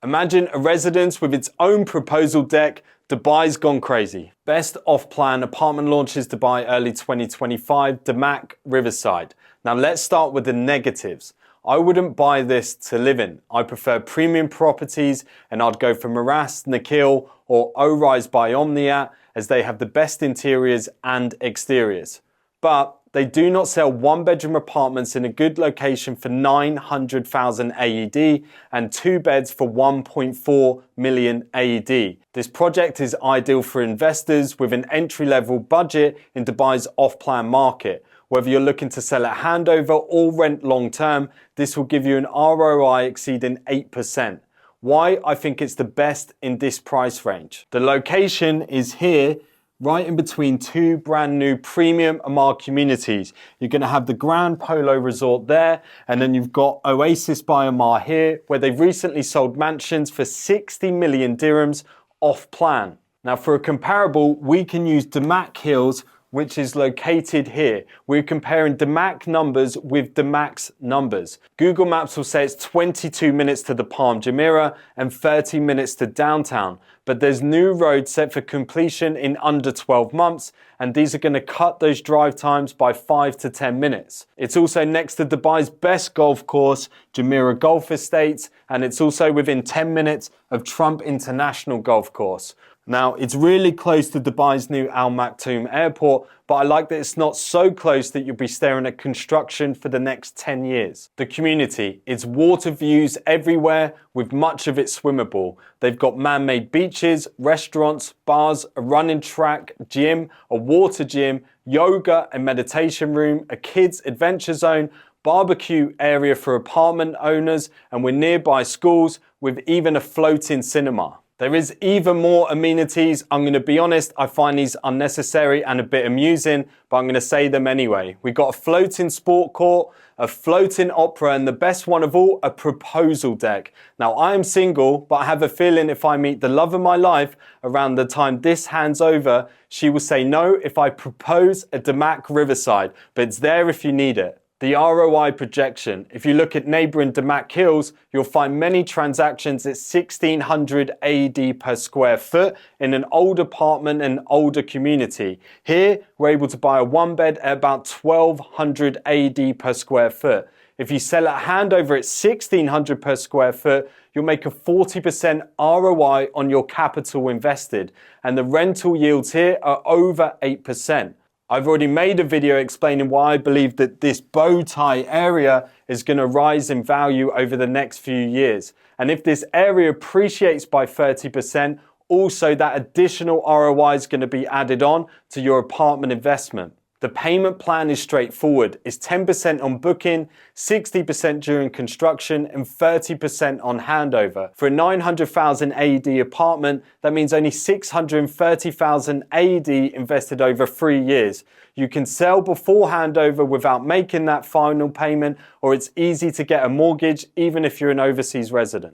Imagine a residence with its own proposal deck. Dubai's gone crazy. Best off-plan apartment launches Dubai early 2025, Damac, Riverside. Now let's start with the negatives. I wouldn't buy this to live in. I prefer premium properties and I'd go for Maras, Nakheel or O-Rise by Omnia as they have the best interiors and exteriors. But they do not sell one-bedroom apartments in a good location for 900,000 AED and 2 beds for 1.4 million AED. This project is ideal for investors with an entry-level budget in Dubai's off-plan market. Whether you're looking to sell at handover or rent long-term, this will give you an ROI exceeding 8%. Why? I think it's the best in this price range. The location is here, right in between two brand new premium Emaar communities. You're going to have the Grand Polo Resort there, and then you've got Oasis by Emaar here, where they've recently sold mansions for 60 million dirhams off plan. Now for a comparable, we can use Damac Hills, which is located here. We're comparing Damac numbers with Damac's numbers. Google Maps will say it's 22 minutes to the Palm Jumeirah and 30 minutes to downtown. But there's new roads set for completion in under 12 months, and these are going to cut those drive times by 5 to 10 minutes. It's also next to Dubai's best golf course, Jumeirah Golf Estates, and it's also within 10 minutes of Trump International Golf Course. Now, it's really close to Dubai's new Al Maktoum Airport, but I like that it's not so close that you'll be staring at construction for the next 10 years. The community, it's water views everywhere with much of it swimmable. They've got man-made beaches, restaurants, bars, a running track, gym, a water gym, yoga and meditation room, a kids adventure zone, barbecue area for apartment owners, and we're nearby schools with even a floating cinema. There is even more amenities. I'm going to be honest, I find these unnecessary and a bit amusing, but I'm going to say them anyway. We've got a floating sport court, a floating opera, and the best one of all, a proposal deck. Now, I am single, but I have a feeling if I meet the love of my life around the time this hands over, she will say no if I propose a Damac Riverside, but it's there if you need it. The ROI projection. If you look at neighbouring Damac Hills, you'll find many transactions at 1600 AED per square foot in an old apartment and older community. Here, we're able to buy a one bed at about 1200 AED per square foot. If you sell at handover at 1600 per square foot, you'll make a 40% ROI on your capital invested. And the rental yields here are over 8%. I've already made a video explaining why I believe that this bow tie area is going to rise in value over the next few years. And if this area appreciates by 30%, also that additional ROI is going to be added on to your apartment investment. The payment plan is straightforward. It's 10% on booking, 60% during construction, and 30% on handover. For a 900,000 AED apartment, that means only 630,000 AED invested over 3 years. You can sell before handover without making that final payment, or it's easy to get a mortgage even if you're an overseas resident.